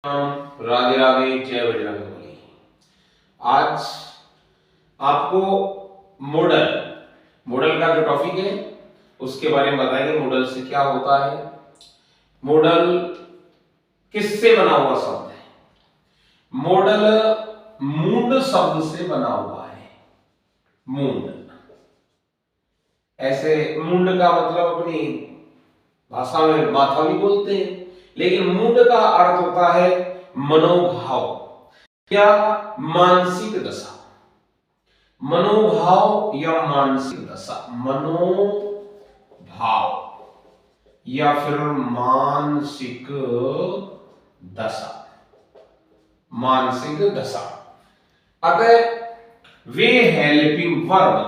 राधे राधे, जय बजरंगबली। आज आपको मॉडल मॉडल का जो टॉपिक है उसके बारे में बताएंगे। मॉडल से क्या होता है, मॉडल किससे बना हुआ शब्द है। मॉडल मूंड शब्द से बना हुआ है। मूंड, ऐसे मूंड का मतलब अपनी भाषा में माथा भी बोलते हैं, लेकिन मूड का अर्थ होता है मनोभाव या मानसिक दशा। मनोभाव या मानसिक दशा, मनोभाव या फिर मानसिक दशा, मानसिक दशा। अतः वे हेल्पिंग वर्ब,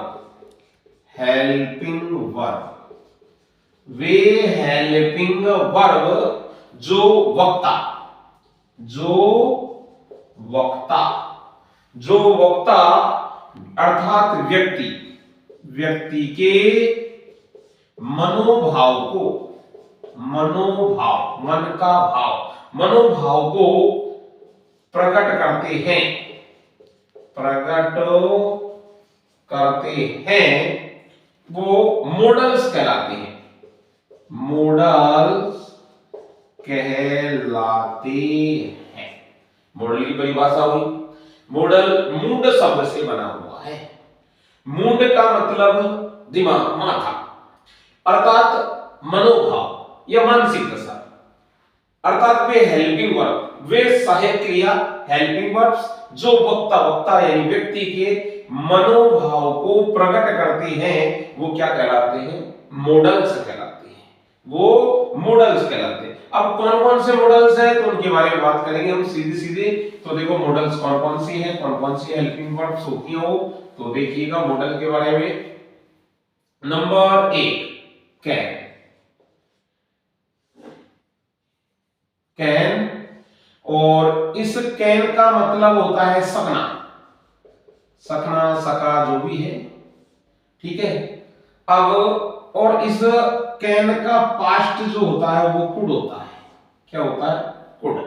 वे हेल्पिंग वर्ब जो वक्ता अर्थात व्यक्ति के मनोभाव को प्रकट करते हैं, वो मॉडल्स कहलाते हैं। मॉडल की परिभाषा हुई, मॉडल मूड शब्द से बना हुआ है। मूड का मतलब दिमाग, माथा, अर्थात मनोभाव या मानसिक दशा, अर्थात वे हेल्पिंग वर्ब, वे सहायक क्रिया हेल्पिंग वर्ब्स जो वक्ता यानी व्यक्ति के मनोभाव को प्रकट करते हैं, वो क्या कहलाते हैं? मॉडल्स कहलाते हैं। वो मॉडल्स कहलाते हैं। अब कौन कौन से मॉडल्स हैं तो उनके बारे में बात करेंगे हम सीधे। तो देखो मॉडल्स कौन कौन सी हैं, कौन कौन सी हेल्पिंग वर्ब्स होती हैं वो तो देखिएगा मॉडल के बारे में। नंबर 1 कैन, और इस कैन का मतलब होता है सकना, सका जो भी है, ठीक है। अब और इस कैन का पास्ट जो होता है वो कुड होता है। क्या होता है? कुड।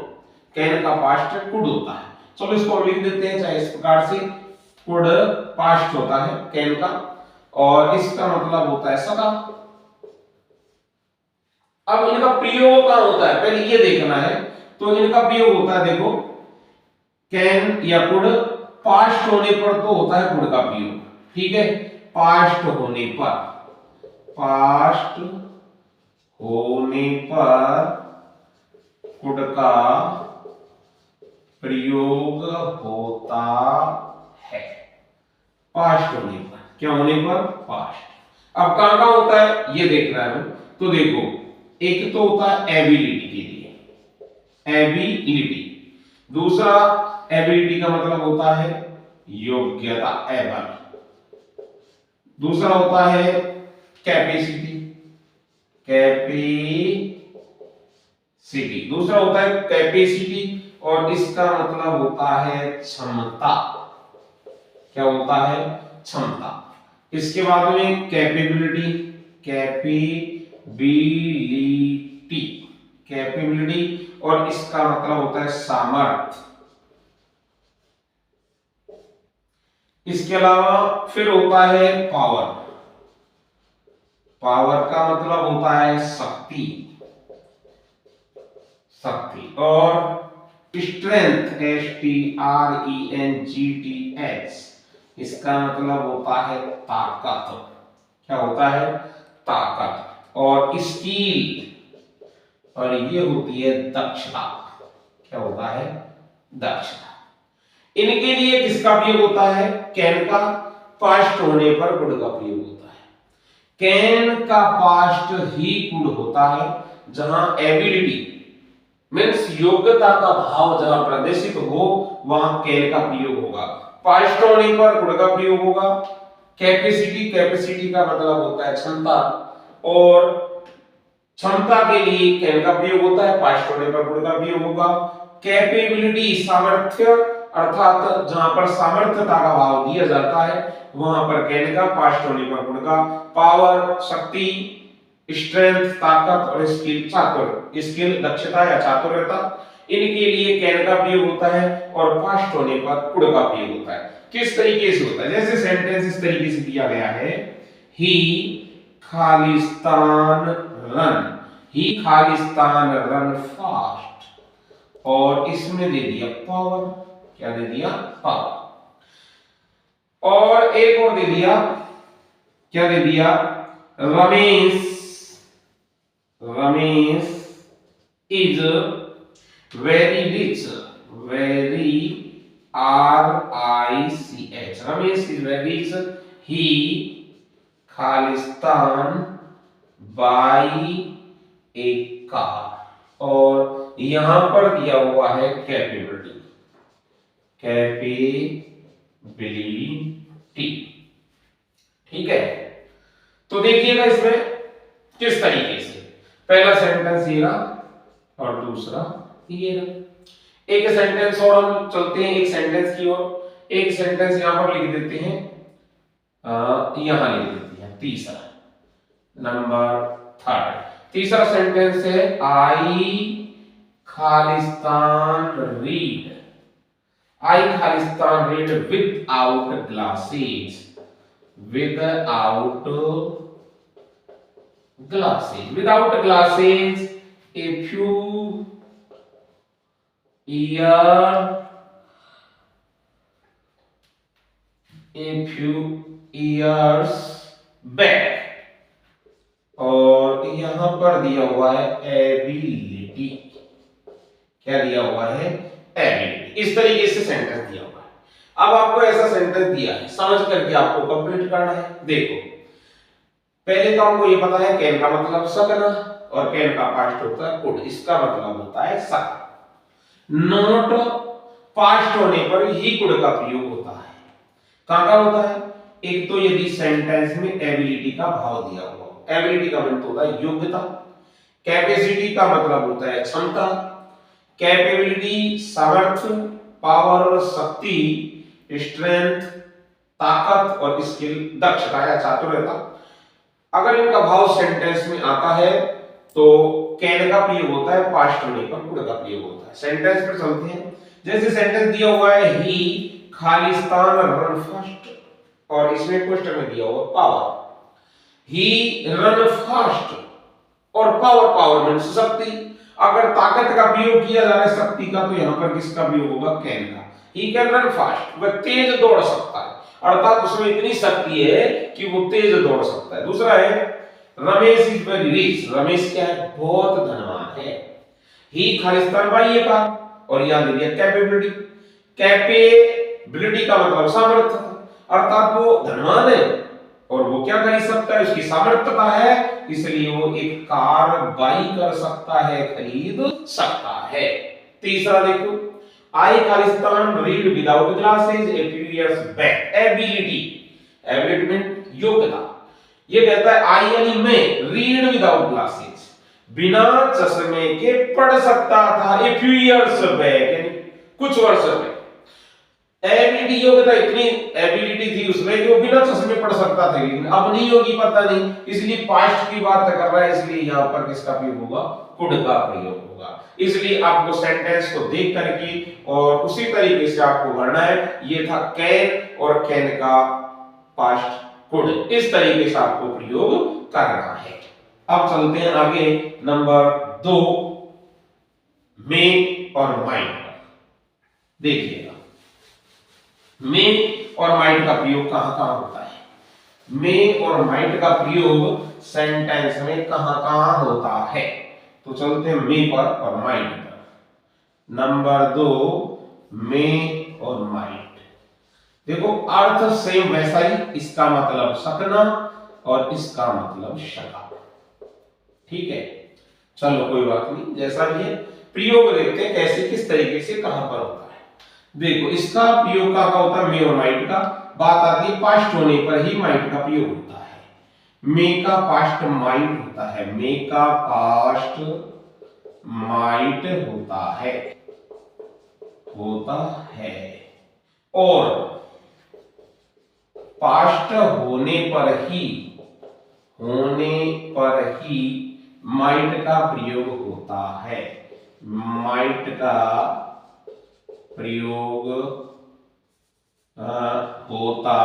कैन का पास्ट कुड होता है। चलो इसको लिख देते हैं चाहे इस प्रकार से, कुड पास्ट होता है कैन का, और इसका मतलब होता है सका। अब इनका प्रयोग कहां होता है पहले ये देखना है। तो इनका प्रयोग होता है, देखो कैन या कुड पास्ट होने पर तो होता है कुड का प्रयोग, ठीक है। पास्ट होने पर कुड का प्रयोग होता है। पास्ट होने पर, क्या होने पर? पास्ट। अब कहां कहां होता है ये देखना है। तो देखो एक तो होता है एबिलिटी के लिए, एबिलिटी। दूसरा एबिलिटी का मतलब होता है योग्यता, एबल। दूसरा होता है कैपेसिटी, दूसरा होता है कैपेसिटी, और इसका मतलब होता है क्षमता। क्या होता है? क्षमता। इसके बाद में कैपेबिलिटी, और इसका मतलब होता है सामर्थ्य। इसके अलावा फिर होता है पावर का मतलब होता है शक्ति, और स्ट्रेंथ, STRENGTH, इसका मतलब होता है ताकत। क्या होता है? ताकत। और स्किल, और ये होती है दक्षता। क्या होता है? दक्षता। इनके लिए किसका प्रयोग होता है? कैन का पास्ट होने पर कुड का प्रयोग होता है। कैन का पास्ट ही कुड होता है, जहां एबिलिटी मीन्स योग्यता का भाव जहां प्रदर्शित हो वहां कैन का प्रयोग होगा। पास्ट होने पर कुड का प्रयोग होगा। कैपेसिटी का मतलब होता है क्षमता, और क्षमता के लिए कैन का प्रयोग होता है। पास्ट होने पर कुड का प्रयोग होगा। कैपेबिलिटी सामर्थ्य, अर्थात जहां पर सामर्थ्यता का भाव दिया जाता है वहां पर कैन का, पास्ट होने पर कुड का। पावर शक्ति, स्ट्रेंथ ताकत, और स्किल चातुर्य, स्किल दक्षता या चातुर्यता। इनके लिए कैन का प्रयोग होता है और पास्ट होने पर कुड का प्रयोग होता है। किस तरीके से होता है? जैसे सेंटेंस इस तरीके से दिया गया है, he Khalistan run, he Khalistan run fast, और इसमें दे दिया पावर। क्या दे दिया? पावर। और एक और दे दिया, क्या दे दिया? Ramesh, Ramesh is very rich, very RICH, Ramesh is very rich, he Khalistan by A car. और यहां पर दिया हुआ है कैपेबिलिटी, कैपेबिलिटी। ठीक है, तो देखिएगा इसमें किस तरीके से, पहला सेंटेंस ये रहा और दूसरा ये रहा। एक सेंटेंस और हम चलते हैं एक सेंटेंस की ओर। एक सेंटेंस यहां पर लिख देते हैं, यहां लिख देते हैं तीसरा, नंबर 3। तीसरा सेंटेंस है आई खालिस्तान रीड, आई खालिस्तान read without glasses, without glasses, without glasses a few years back। और यहां पर दिया हुआ है एबिलिटी, क्या दिया हुआ है? एबिलिटी। इस तरीके से सेंटेंस दिया हुआ है। अब आपको ऐसा सेंटेंस दिया है, समझ करके आपको कंप्लीट करना है। देखो, पहले तो हमको ये पता है कैन का मतलब सकना और कैन का पास्ट होता है कुड, इसका मतलब होता है सक। नॉट पास्ट होने पर ही कुड का प्रयोग होता है। कहां होता है? एक तो यदि सेंटेंस में एबिलिटी का भाव दिया हुआ, एबिलिटी का मतलब होता है योग्यता, कैपेसिटी का मतलब होता है क्षमता, कैपेबिलिटी सामर्थ्य, पावर शक्ति, स्ट्रेंथ ताकत, और स्किल दक्षता या चातुर्यता। अगर इनका भाव सेंटेंस में आता है तो कैन का प्रयोग होता है, पास्ट होने पर कुड का प्रयोग होता है। सेंटेंस पर चलते हैं। जैसे सेंटेंस दिया हुआ है ही खालिस्तान रन फास्ट, और इसमें क्वेश्चन में दिया हुआ पावर, ही रन फास्ट, और पावर, पावर मींस शक्ति। अगर ताकत का प्रयोग किया जा रहा है शक्ति का, तो यहां पर किसका प्रयोग होगा? कैन का। ही कैन रन फास्ट, वह तेज दौड़ सकता है, अर्थात उसमें इतनी शक्ति है कि वो तेज दौड़ सकता है। दूसरा है Ramesh is very rich, Ramesh क्या है? बहुत धनवान है। ही खालिस्तान बाई का, और यहां दे दिया कैपेबिलिटी, कैपेबिलिटी का मतलब सामर्थ्य, अर्थात वो धनवान है और वो क्या कर सकता है? उसकी सामर्थ्यता है, इसलिए वो एक कार बाई कर सकता है, खरीद सकता है। तीसरा देखो, आई खालिस्तान read without glasses a few years back, ability, ability mean योग्यता। ये कहता है आई यानी मैं, रीड विदाउट ग्लासेस, बिना चश्मे के पढ़ सकता था, ए फ्यू इयर्स बैक यानी कुछ वर्ष पहले। एबिलिटी योग्यता, इतनी एबिलिटी थी उसमें कि वो बिना चश्मे पढ़ सकता था, लेकिन अब नहीं होगी, पता नहीं, इसलिए पास्ट की बात कर रहा है, इसलिए यहां पर किसका प्रयोग होगा? कुड का प्रयोग होगा। इसलिए आपको सेंटेंस को देख करके और उसी तरीके से आपको भरना है। ये था कैन और कैन का पास्ट कुड, इस तरीके से आपको प्रयोग करना है। अब चलते हैं आगे नंबर 2, मे और माइट। देखिएगा मे और माइट का प्रयोग कहां-कहां होता है? मे और माइट का प्रयोग सेंटेंस में कहां-कहां होता है? तो चलते हैं मे पर और माइट पर। नंबर 2, मे और माइट। देखो अर्थ सेम वैसा ही, इसका मतलब सकना और इसका मतलब शका। ठीक है, चलो कोई बात नहीं, जैसा भी है प्रयोग देखते हैं कैसे, किस तरीके से, कहां पर होता है। देखो इसका प्रयोग का होता है मे और माइट का। बात आती है पास्ट होने पर ही माइट का प्रयोग होता है। मे का पास्ट माइट होता है, मे का पास्ट माइट होता है, और पास्ट होने पर ही माइट का प्रयोग होता है। माइट का प्रयोग होता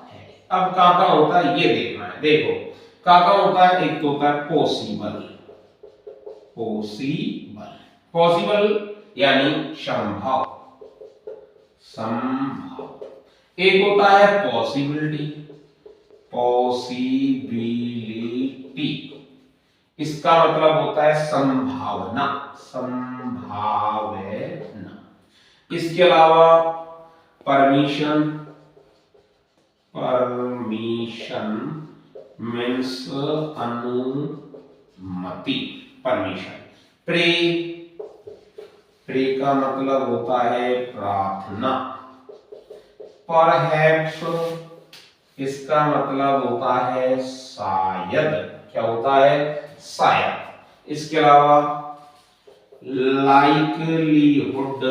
है। अब कहाँ होता है ये देखना है। देखो कहाँ होता है, एक तो होता है पॉसिबल, पॉसिबल, पॉसिबल यानी संभव, संभव। एक होता है पॉसिबिलिटी, पॉसिबिलिटी, इसका मतलब होता है संभावना, संभावना। इसके अलावा परमिशन, परमिशन मीन्स अनुमति, परमिशन। प्रे, प्रे का मतलब होता है प्रार्थना। परहैप्स, इसका मतलब होता है शायद, क्या होता है शायद। इसके अलावा लाइकलीहुड,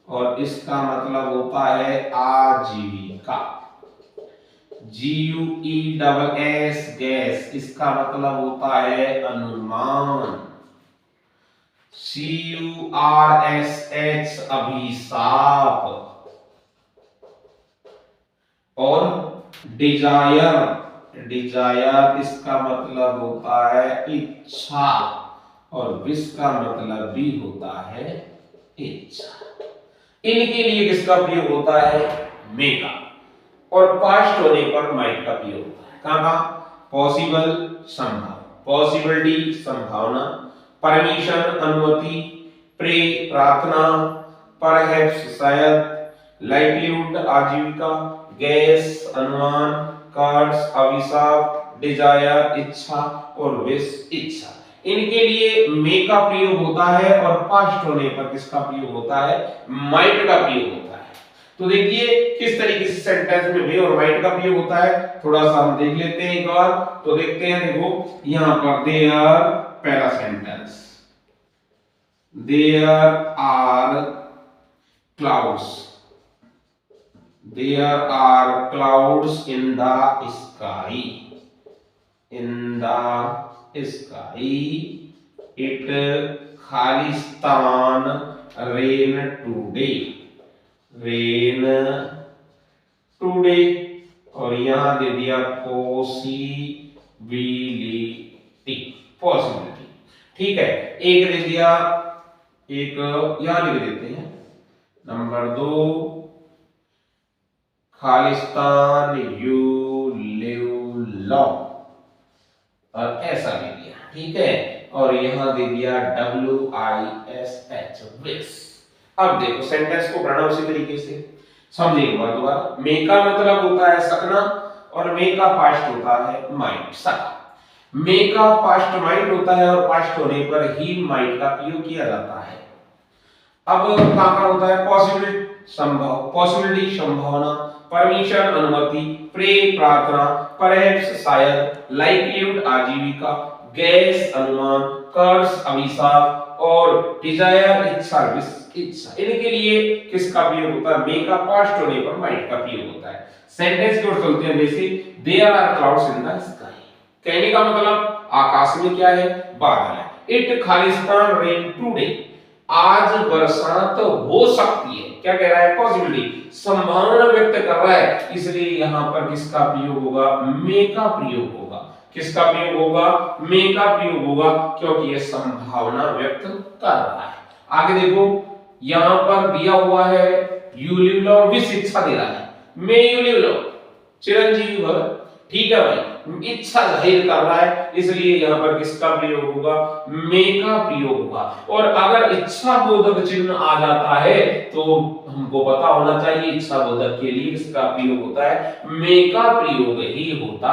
और इसका मतलब होता है आजीविका। GUESS गैस, इसका मतलब होता है अनुमान। CURSH अभिशाप। और डिजायर, डिजायर इसका मतलब होता है इच्छा, और विश का मतलब भी होता है इच्छा। इनके लिए किसका प्रयोग होता है, मे का, और पास्ट होने पर माइट का प्रयोग होता है। कहां, पॉसिबल संभव, पॉसिबिलिटी संभावना, परमिशन अनुमति, प्रे प्रार्थना, परहैप्स शायद, लाइवलीहुड आजीविका, गैस अनुमान, कर्स अभिशाप, डिजायर इच्छा, और विश इच्छा। इनके लिए मे का प्रयोग होता है, और पास्ट होने पर किसका प्रयोग होता है, माइट का प्रयोग होता है। तो देखिए किस तरीके से सेंटेंस में मे और माइट का प्रयोग होता है, थोड़ा सा हम देख लेते हैं एक बार। तो देखते हैं, देखो यहां पर देयर, पहला sentence, there are clouds, there are clouds in the sky, in the sky, it khalistan rain today, rain today। और यहां दे दिया पॉसिबिलिटी, पॉसिबिलिटी, ठीक है। एक दे दिया, एक यहां लिख देते हैं number 2, Khalistan you live law, और ऐसा दे दिया, ठीक है। और यहां दे दिया WISH विश। अब देखो सेंटेंस को पढ़ना उसी तरीके से, समझिए एक बार दोबारा। मे का मतलब होता है सकना, और मे का पास्ट होता है माइट, सका। मे का पास्ट माइट होता है, और पास्ट होने पर ही माइट का प्रयोग किया जाता है। अब कहां का होता है, पॉसिबिलिटी संभव, पॉसिबिलिटी संभावना, परमिशन अनुमति, प्रे प्रार्थना, परहैप्स शायद, लाइवलीहुड आजीविका, गैस अनुमान, कर्स अभिशाप, और डिजायर इच्छा, विश इच्छा। इनके लिए किसका प्रयोग होता है, मे का पास्ट होने पर माइट का प्रयोग होता है। सेंटेंस की ओर चलते हैं। जैसे there are clouds in the sky, कहने का मतलब आकाश में क्या है, बादल है। इट खालिस्तान रेन टुडे, आज बरसात हो सकती है, क्या कह रहा है, पॉसिबिलिटी, संभावना व्यक्त कर रहा है। इसलिए यहां पर किसका प्रयोग होगा, मे का प्रयोग होगा। किसका प्रयोग होगा, मे का प्रयोग होगा, क्योंकि यह संभावना व्यक्त कर रहा है। आगे देखो यहां पर दिया हुआ है यू लिव लॉन्ग, विश इच्छा दे रहा है, may you live long Chiranjeevi भव, ठीक है भाई, इच्छा जाहिर कर रहा है, इसलिए यहां पर किसका प्रयोग होगा, मे का प्रयोग होगा। और अगर इच्छा बोधक चिन्ह आ जाता है तो हमको पता होना चाहिए इच्छा बोधक के लिए किसका प्रयोग होता है, मे का प्रयोग ही होता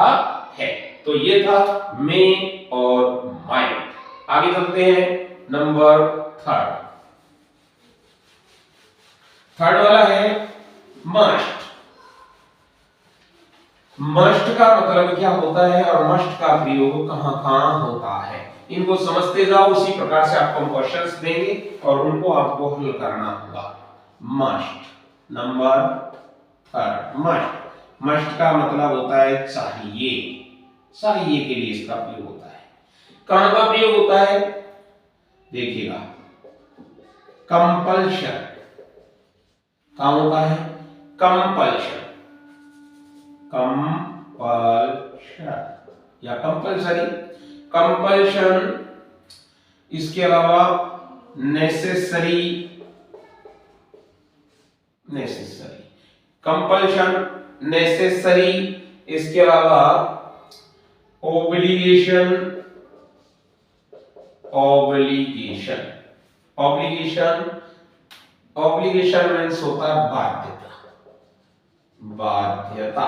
है। तो ये था मे और माइट। आगे चलते हैं नंबर 3, थर्ड वाला है मस्ट। मस्ट का मतलब क्या होता है, और मस्ट का प्रयोग कहां कहां होता है, इनको समझते जाओ। उसी प्रकार से आपको हम क्वेश्चंस देंगे और उनको आपको हल करना होगा। मस्ट नंबर 3, मस्ट, मस्ट का मतलब होता है चाहिए, चाहिए के लिए इसका प्रयोग होता है। कहां का प्रयोग होता है, देखिएगा, कंपल्शन काम होता है, कंपल्शन, कंपल्शन या कंपल्सरी, कंपल्शन। इसके अलावा नेसेसरी, नेसेसरी, कंपल्शन, नेसेसरी। इसके अलावा obligation, obligation, obligation, obligation means होता है बाध्यता, बाध्यता।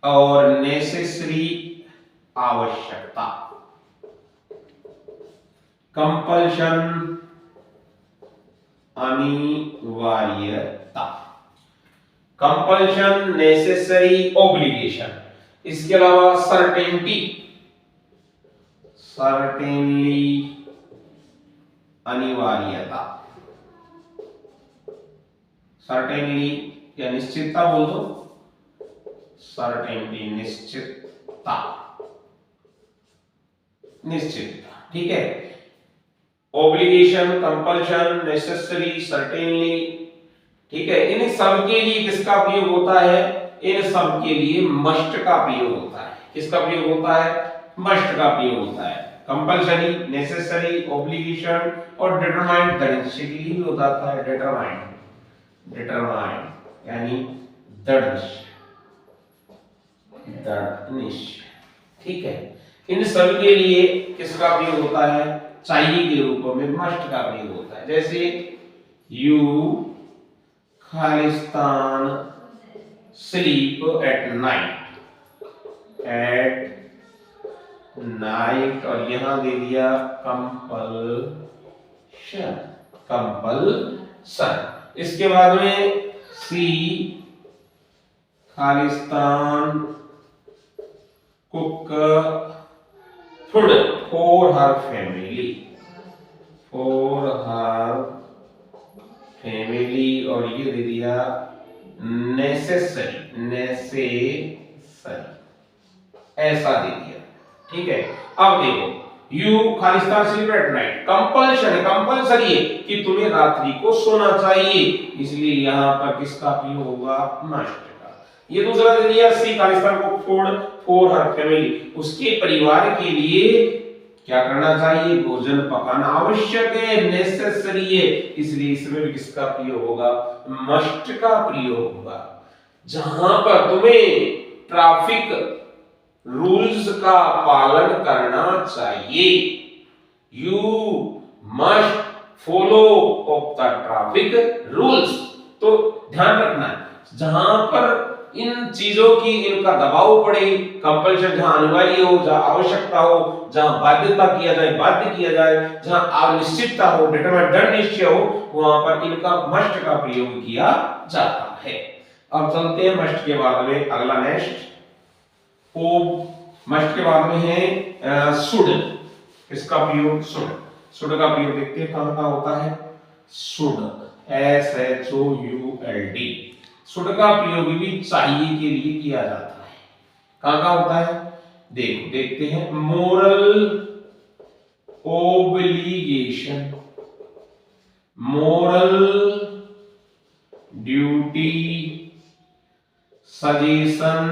और नेसेसरी आवश्यकता, कंपल्शन अनिवार्यता, कंपल्शन, नेसेसरी, ऑब्लिगेशन। इसके अलावा सर्टेनिटी, सर्टेनली अनिवार्यता, सर्टेनली या निश्चितता बोल दो, सर्टेनली निश्चितता, निश्चितता, ठीक है। ऑब्लिगेशन, कंपल्शन, नेसेसरी, सर्टेनली, ठीक है। इन सब के लिए किसका प्रयोग होता है? इन सब के लिए मस्ट का प्रयोग होता है। किसका प्रयोग होता है? मस्ट का प्रयोग होता है। कंपल्सरी, नेसेसरी, ऑब्लिगेशन और डिटरमाइंड दृढ़ के लिए भी होता है। डिटरमाइंड, डिटरमाइंड यानी दृढ़, ठीक है। इन सभी के लिए किसका प्रयोग होता है? चाहिए के रूप में मस्ट का प्रयोग होता है। जैसे यू खालिस्तान sleep at night, at night, और यहां दे दिया कंपल्शन, कंपल्सन। इसके बाद में सी खालिस्तान cook food for her family, for her family, और ये दे दिया नेसेसरी, नेसेसरी, ऐसा दे दिया, ठीक है। अब देखो, यू खालिस्तान स्लीप एट नाइट, कंपल्शन है, कंपल्सरी है कि तुम्हें रात्रि को सोना चाहिए, इसलिए यहां पर किसका प्रयोग होगा? मस्ट का। ये दूसरा दे दिया सी खालिस्तान को फूड फॉर हर फैमिली, उसके परिवार के लिए क्या करना चाहिए? भोजन पकाना आवश्यक है, नेसेसरी है, इसलिए इसमें भी किसका प्रयोग होगा? मस्ट का प्रयोग होगा। जहां पर तुम्हें ट्रैफिक रूल्स का पालन करना चाहिए, you must follow of the traffic rules, तो ध्यान रखना है जहां पर इन चीजों की इनका दबाव पड़े, कंपल्शन जहां अनिवार्य हो, जहां आवश्यकता हो, जहां बाध्यता किया जाए, बाध्य किया जाए, जहां अनिश्चितता हो, डिटरमाइंड दृढ़ निश्चय हो, वहां पर इनका मस्ट का प्रयोग किया जाता है। अब चलते हैं मस्ट के बाद में अगला नेक्स्ट, ओ मस्ट के बाद में है शुड। इसका प्रयोग शुड, शुड का प्रयोग देखते हैं कहां कहां होता है। शुड, SHOULD, शुड का प्रयोग भी चाहिए के लिए किया जाता है। कहां कहां होता है? देखो देखते हैं, moral obligation, moral duty, suggestion,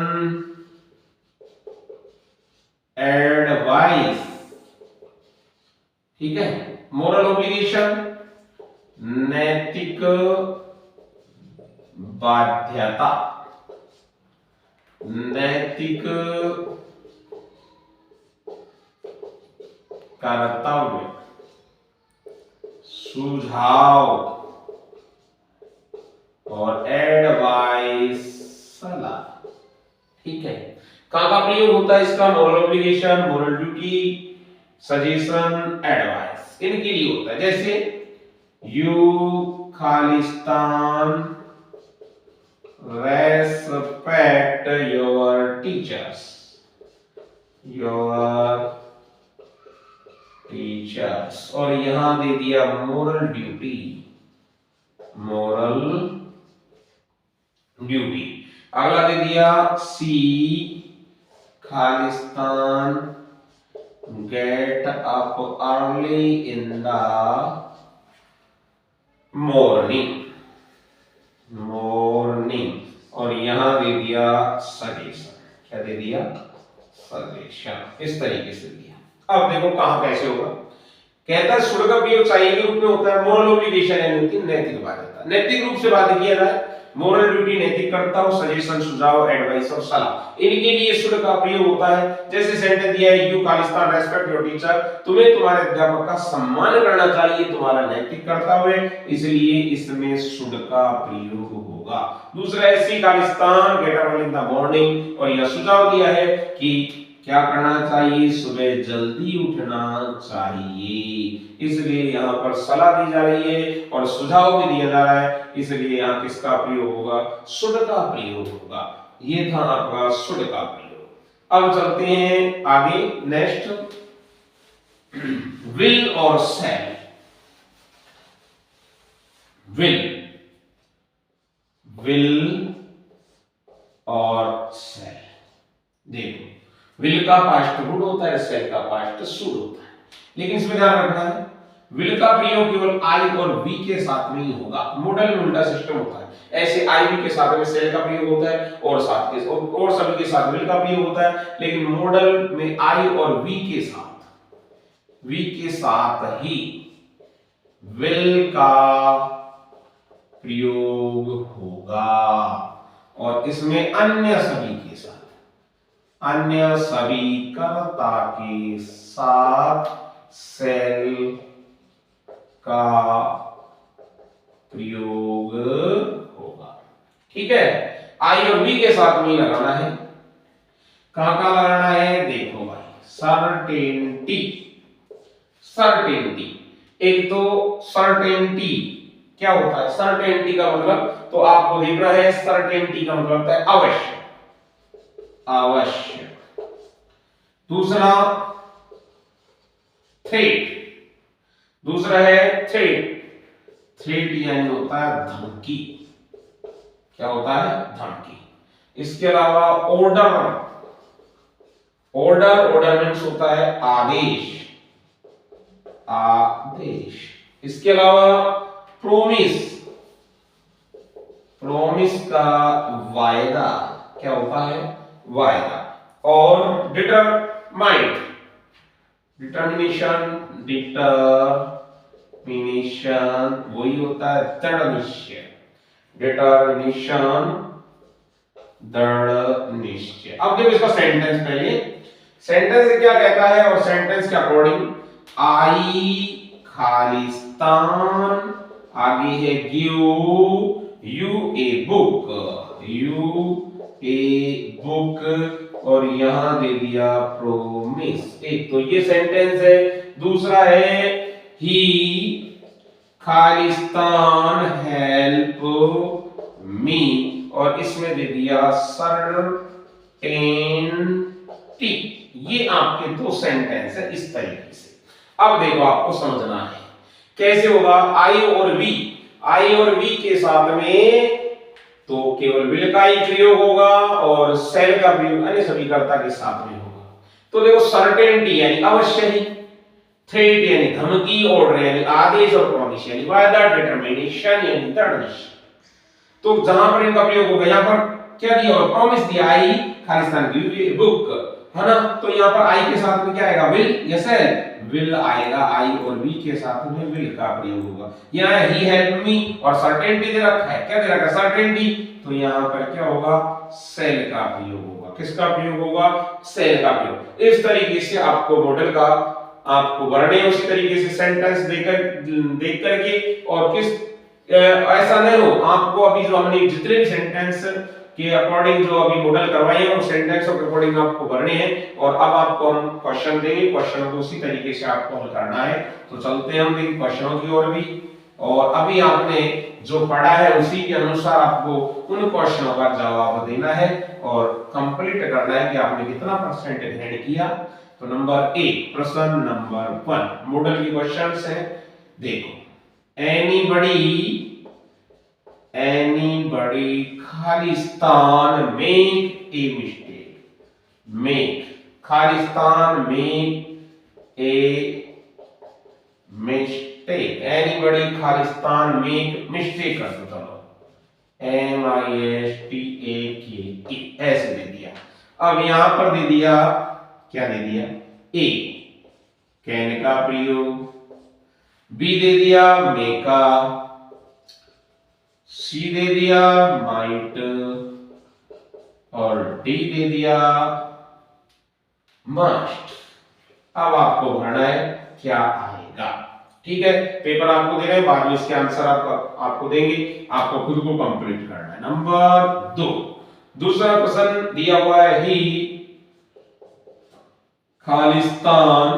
advice, ठीक है। मोरल ओब्लिगेशन नैतिक बाध्यता, नैतिक कर्तव्य, सुझाव और एडवाइस सलाह, ठीक है। कहां का प्रयोग होता है इसका? Moral obligation, moral duty, suggestion, advice, इनके लिए होता है। जैसे you Khalistan respect your teachers, your teachers, और यहां दे दिया मोरल ड्यूटी, मोरल ड्यूटी। अगला दे दिया सी खालिस्तान get up early in the morning, morning. और यहां दे दिया सजेशन, क्या दे दिया? सजेशन। इस तरीके से दिया। अब देखो कहां कैसे होगा। कहता है शुड का प्रयोग चाहिए के रूप में होता है, मोरल ऑब्लिगेशन यानी होती है नैतिक बाध्यता। नैतिक रूप से बाध्य किया जाए, मोरल ड्यूटी नैतिक कर्तव्य, सजेशन सुझाव, एडवाइस और सलाह, इनके लिए शुड का प्रयोग होता है। जैसे सेंटेंस दिया है, you Khalistan respect your teacher, तुम्हें तुम्हारे अध्यापक का सम्मान करना चाहिए, तुम्हारा नैतिक कर्तव्य है, इसलिए इसमें शुड का प्रयोग होगा। दूसरा है सी खालिस्तान get up in the morning, और यह सुझाव दिया है कि क्या करना चाहिए? सुबह जल्दी उठना चाहिए, इसलिए यहाँ पर सलाह दी जा रही है और सुझाव भी दिया जा रहा है, इसलिए यहाँ किसका प्रयोग होगा? शुड का प्रयोग होगा। ये था आपका शुड का प्रयोग। अब चलते हैं आगे, नेक्स्ट विल और शैल। विल और शैल। देखो, विल का पास्ट वुड होता है, शैल का पास्ट शुड होता है, लेकिन इसमें ध्यान रखना है विल का प्रयोग केवल आई और वी के साथ में ही होगा। मॉडल में उल्टा सिस्टम होता है, ऐसे आई वी के साथ में शैल का प्रयोग होता है और साथ के और सभी के साथ विल का प्रयोग होता है, लेकिन मॉडल में आई और वी के साथ ही विल का प्रयोग होगा, और इसमें अन्य सभी कर्ता के साथ शैल का प्रयोग होगा। ठीक है, आई और बी के साथ में लगाना है। कहां लगाना है? देखो भाई, सर्टेनिटी। एक तो सर्टेनिटी क्या होता है? सर्टेनिटी का मतलब तो आपको देखना है, सर्टेनिटी का मतलब होता है अवश्य। दूसरा थ्रेट यानी होता है धमकी। क्या होता है? धमकी। इसके अलावा ऑर्डर मीन्स होता है आदेश। इसके अलावा प्रोमिस का वायदा। क्या होता है? वायदा। और डिटर्मिनेशन वही होता है दृढ़ निश्चय। दृढ़ निश्चय। अब देखो इसका सेंटेंस, पहले सेंटेंस से क्या कहता है, और सेंटेंस के अकॉर्डिंग आई खालिस्तान, आगे है गिव यू ए बुक, और यहां दे दिया प्रोमिस। एक तो ये सेंटेंस है। दूसरा है ही खालिस्तान हेल्प मी, और इसमें दे दिया सर्टेनिटी। ये आपके दो सेंटेंस है इस तरीके से। अब देखो आपको समझना है कैसे होगा। आई और वी के साथ में तो केवल विल का ही प्रयोग होगा और शैल का प्रयोग अन्य सभी कर्ता के साथ में होगा। तो देखो सर्टेनिटी यानी अवश्य ही, थ्रेट यानी धमकी, ऑर्डर यानी आदेश, और प्रॉमिस यानी वायदा, डिटरमिनेशन यानी दृढ़ निश्चय। तो जहां पर इनका प्रयोग होगा, यहां पर क्या दिया? और प्रॉमिस दिया, आई खालिस्तान गिव यू ए बुक, है ना। तो यहां पर आई के साथ में क्या आएगा? विल या शैल? विल आएगा। आई और वी के साथ में विल का प्रयोग होगा। यहाँ ही हेल्प मी और सर्टेनिटी दे रखा है। क्या दे रखा है? सर्टेनिटी। तो यहाँ पर क्या होगा? शैल का प्रयोग होगा। किसका प्रयोग होगा? शैल का प्रयोग। इस तरीके से आपको मॉडल का आपको वर्णन उसी तरीके से सेंटेंस देख करके, और किस ऐसा नहीं हो आपको अभी जो हमने जितने भी सेंटेंस के अकॉर्डिंग जो अभी मॉडल करवाए हैं, उस सेंटेंसों के अकॉर्डिंग आपको भरने हैं, और अब आपको हम क्वेश्चन देंगे, क्वेश्चन को उसी तरीके से आपको हल करना है। तो चलते हैं हम देखिए क्वेश्चनों की ओर भी, और अभी आपने जो पढ़ा है उसी के अनुसार आपको उन क्वेश्चनों का जवाब देना है और कंप्लीट करना है कि आपने कितना परसेंट ग्रेड किया। तो नंबर 1, प्रश्न नंबर 1 मॉडल की क्वेश्चंस है। देखो, anybody Khalistan make a mistake, Khalistan make a mistake, anybody Khalistan make mistake कर दो, चलो MISTAKE ऐसे दे दिया। अब यहां पर दे दिया, क्या दे दिया, ए कैन का प्रयोग, बी दे दिया मेका, सी दे दिया माइट और डी दे दिया मस्ट। अब आपको भरना है क्या आएगा, ठीक है। पेपर आपको दे रहे हैं, बाद में इसके आंसर आपको देंगे, आपको खुद को कंप्लीट करना है। नंबर 2, दूसरा प्रश्न दिया हुआ है, ही खालिस्तान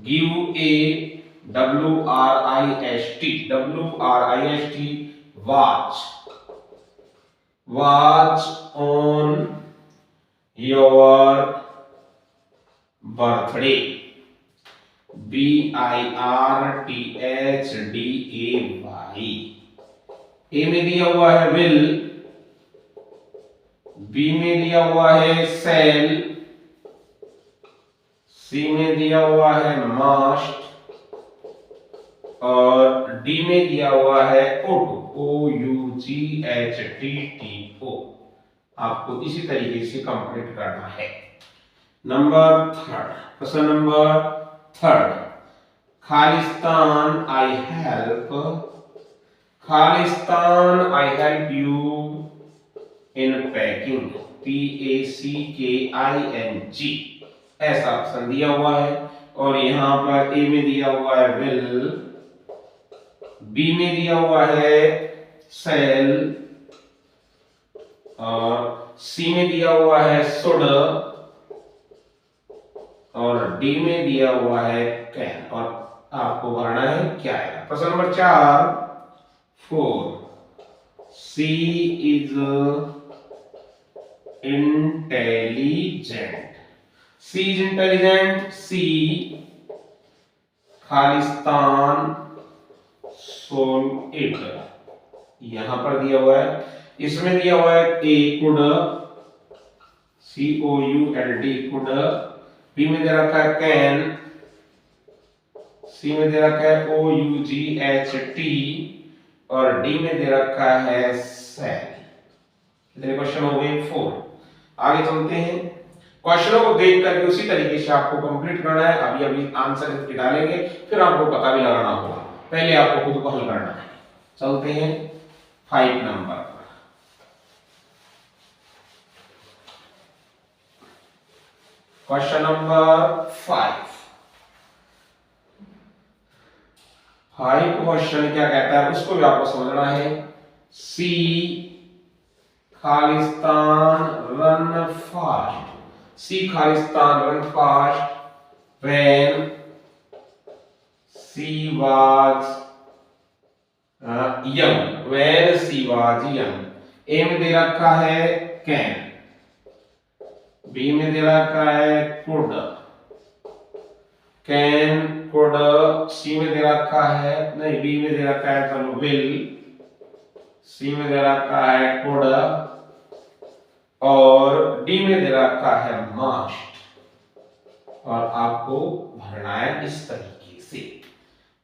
give a WRIST watch on your birthday, BIRTHDAY। A में दिया हुआ है विल, बी में दिया हुआ है सेल, सी में दिया हुआ है मस्ट और डी में दिया हुआ है OUGHTO, OUGHTTO। आपको इसी तरीके से कंप्लीट करना है। Number 3, question number 3, Khalistan I help you in packing, PACKING, ऐसा ऑप्शन दिया हुआ है। और यहां पर ए में दिया हुआ है विल, बी में दिया हुआ है सेल और सी में दिया हुआ है शुड और डी में दिया हुआ है कैन। और आपको भरना है क्या है। प्रश्न number 4, she is intelligent, she is intelligent, she खालिस्तान सोल्व इट, यहां पर दिया हुआ है। इसमें दिया हुआ है A could, COULD could, B में दे रखा है कैन, सी में दे रखा है OUGHT और डी में दे रखा है सेल। कितने क्वेश्चन हो गए, 4। आगे चलते हैं, क्वेश्चनों को देख करके उसी तरीके से आपको कंप्लीट करना है। अभी आंसर इसके डालेंगे, फिर आपको पता भी लगाना होगा, पहले आपको खुद को हल करना है। चलते हैं 5 नंबर पर। क्वेश्चन नंबर 5 क्वेश्चन क्या कहता है उसको भी आपको समझना है। सी खालिस्तान रन फास्ट, सी खालिस्तान run fast when she was young, when she was young। A में दे रखा है कैन, बी में दे रखा है कुड, कैन कुड, सी में दे रखा है नहीं, बी में दे रखा है चलो विल, सी में दे रखा है कुड और डी में दे रखा है मस्ट। और आपको भरना है इस तरीके से।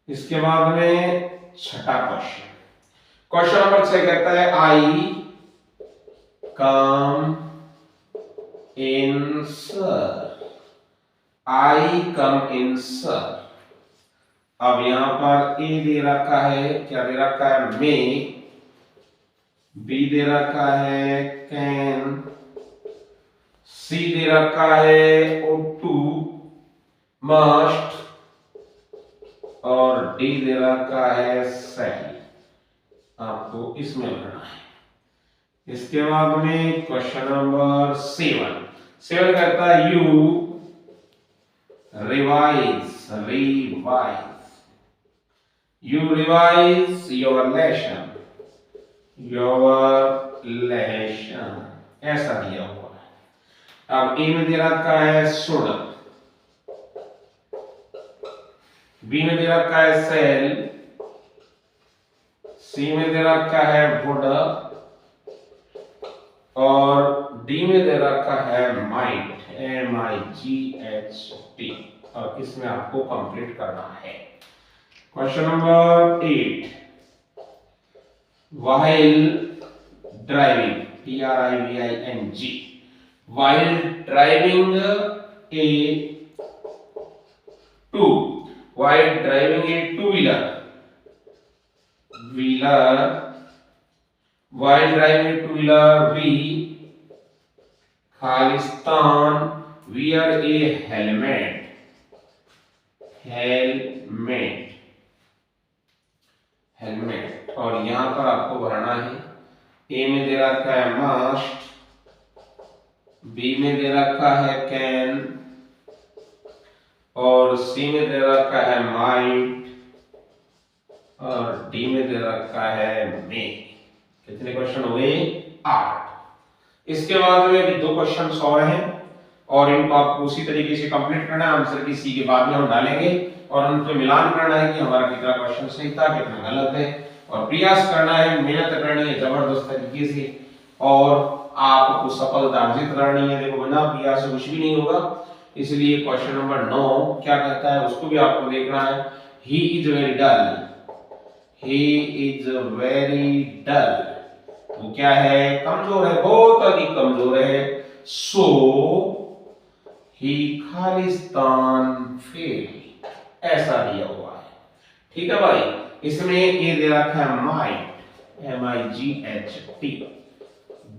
इसके बाद में 6ठा क्वेश्चन, क्वेश्चन नंबर 6 कहता है आई कम इन सर, आई कम इन सर। अब यहां पर ए दे रखा है, क्या दे रखा है मे, बी दे रखा है कैन, सी दे रखा है OUGHTO मस्ट और डी दे रखा है सेल। आपको इसमें भरना है। इसके बाद में क्वेश्चन नंबर 7 कहता है यू रिवाइज योर लेसन, ऐसा दिया हुआ है। अब ए में दे रखा है शुड, बी में दे रखा है सेल, सी में दे रखा है वुड और डी में दे रखा है माइट, MIGHT। और इसमें आपको कंप्लीट करना है। Question number 8, while driving, driving, while driving a two-wheeler, while driving a two-wheeler, we Khalistan wear a helmet, और यहां पर आपको भरना है। ए में दे रखा है मस्ट, बी में दे रखा है कैन, और सी में दे रखा है माइट, और डी में दे रखा है मे। कितने क्वेश्चन हो गए? 8। इसके बाद में भी 2 क्वेश्चन और हैं और इनको आपको उसी तरीके से कंप्लीट करना है। आंसर की सी के बाद में हम डालेंगे और उन पे मिलान करना है कि हमारा कितना क्वेश्चन सही था, कितना गलत है, और प्रयास करना है, मेहनत करनी है जबरदस्त तरीके से, और आपको सफलता अर्जित करनी है। देखो बिना प्रयास से कुछ भी नहीं होगा, इसलिए क्वेश्चन नंबर 9 क्या कहता है उसको भी आपको देखना है। He is very dull, he is very dull, वो क्या है? कमजोर है, बहुत अधिक कमजोर है। सो ही खालिस्तान फेल, ऐसा दिया हुआ है। ठीक है भाई, इसमें ये दे रखा है माइट, MIGHT,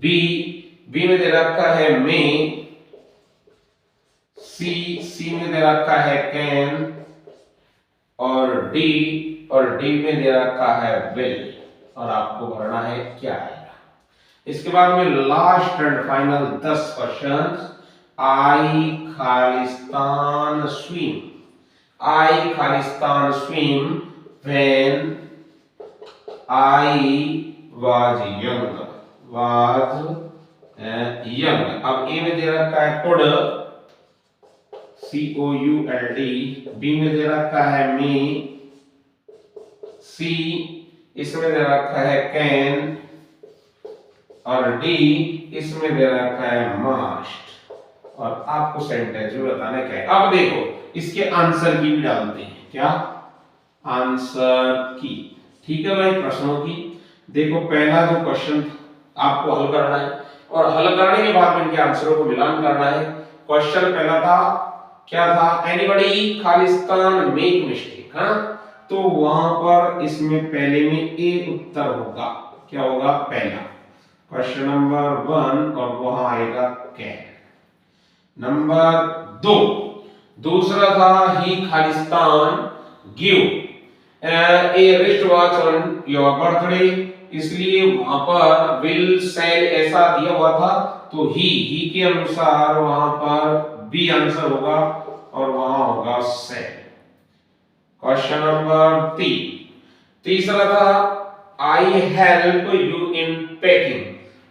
बी में दे रखा है मे, सी में दे रखा है कैन, और डी में दे रखा है विल, और आपको भरना है क्या आएगा। इसके बाद में लास्ट एंड फाइनल 10 क्वेश्चंस। आई खालिस्तान swim, I Khalistan swim when I was young, अब ए में दे रखा है could, COULD, बी में दे रखा है me, सी इसमें दे रखा है can, और डी इसमें दे रखा है must, और आपको सेंटेंस में बताना क्या है। अब देखो इसके आंसर की भी डालते हैं, क्या आंसर की। ठीक है भाई, प्रश्नों की देखो पहला जो क्वेश्चन आपको हल करना है, और हल करने के बाद में इनके आंसरों को मिलान करना है। क्वेश्चन पहला था, क्या था? एनीबॉडी खालिस्तान मेक मिस्टेक, हाँ, तो वहां पर इसमें पहले में ए उत्तर होगा, क्या होगा? पहला क्वेश्चन नंबर 1, और वहां आएगा कैन। नंबर 2, दूसरा था ही खालिस्तान give a wrist watch on your birthday, इसलिए वहां पर विल सेल ऐसा दिया हुआ था, तो ही के अनुसार वहां पर बी आंसर होगा और वहां होगा सेल। क्वेश्चन नंबर 3, तीसरा था I help you in packing,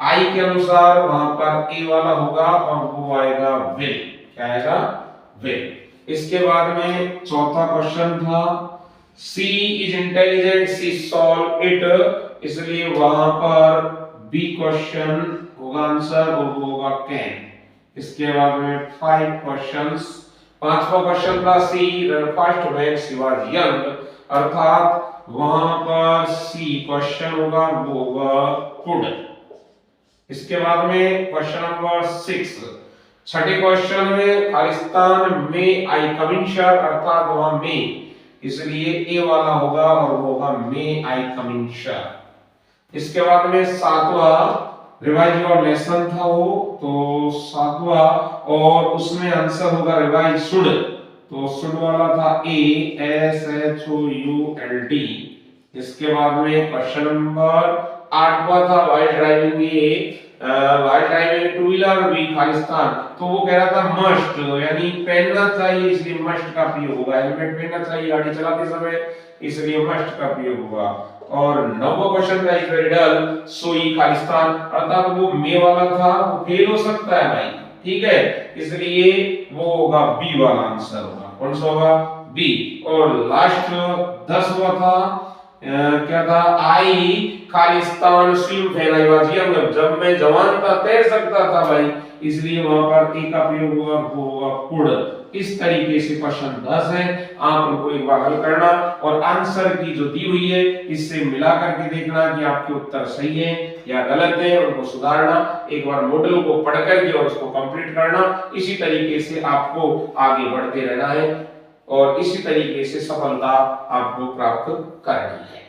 I के अनुसार वहां पर ए वाला होगा और वो आएगा विल, क्या आएगा? विल। इसके बाद में चौथा क्वेश्चन था she is intelligent she solve it, इसलिए वहां पर बी क्वेश्चन होगा आंसर और वो होगा कैन। इसके बाद में 5 क्वेश्चंस, पांचवा क्वेश्चन था she fast when she was young, अर्थात वहां पर सी क्वेश्चन होगा वो होगा कुड। इसके बाद में क्वेश्चन नंबर 6, छठे क्वेश्चन में खालिस्तान में आई कम इन सर, अर्थात वहां में, इसलिए ए वाला होगा और वो होगा मे आई कम इन सर। इसके बाद में 7वां रिवाइज योर लेसन था वो, तो 7वां और उसमें आंसर होगा रिवाइज शुड, तो शुड वाला था ए SHOULD। इसके बाद में क्वेश्चन नंबर 8वां था व्हाइल ड्राइविंग टू व्हीलर भी खालिस्तान, तो वो कह रहा था मस्ट, यानी पहनना चाहिए इसलिए मस्ट का प्रयोग होगा, हेलमेट पहनना चाहिए गाड़ी चलाते समय इसलिए मस्ट का प्रयोग होगा। और 9वां क्वेश्चन था इज वेरी डल, सो ही खालिस्तान, अर्थात वो मे वाला था, वो फेल हो सकता है भाई, ठीक है, इसलिए वो होगा बी वाला आंसर होगा। कौन सा होगा? बी। और लास्ट 10वां था क्या था? आई खालिस्तान swim when I was young, जब मैं जवान था तैर सकता था भाई, इसलिए वहां पर ए का प्रयोग होगा, वो होगा कुड़। इस तरीके से प्रश्न 10 है, आप उनको एक बार हल करना और आंसर की जो दी हुई है इससे मिला करके देखना कि आपके उत्तर सही है या गलत है, उनको सुधारना, एक बार मॉडल को पढ़ करके और उसको कंप्लीट करना। इसी तरीके से आपको आगे बढ़ते रहना है और इसी तरीके से सफलता आपको प्राप्त करनी है।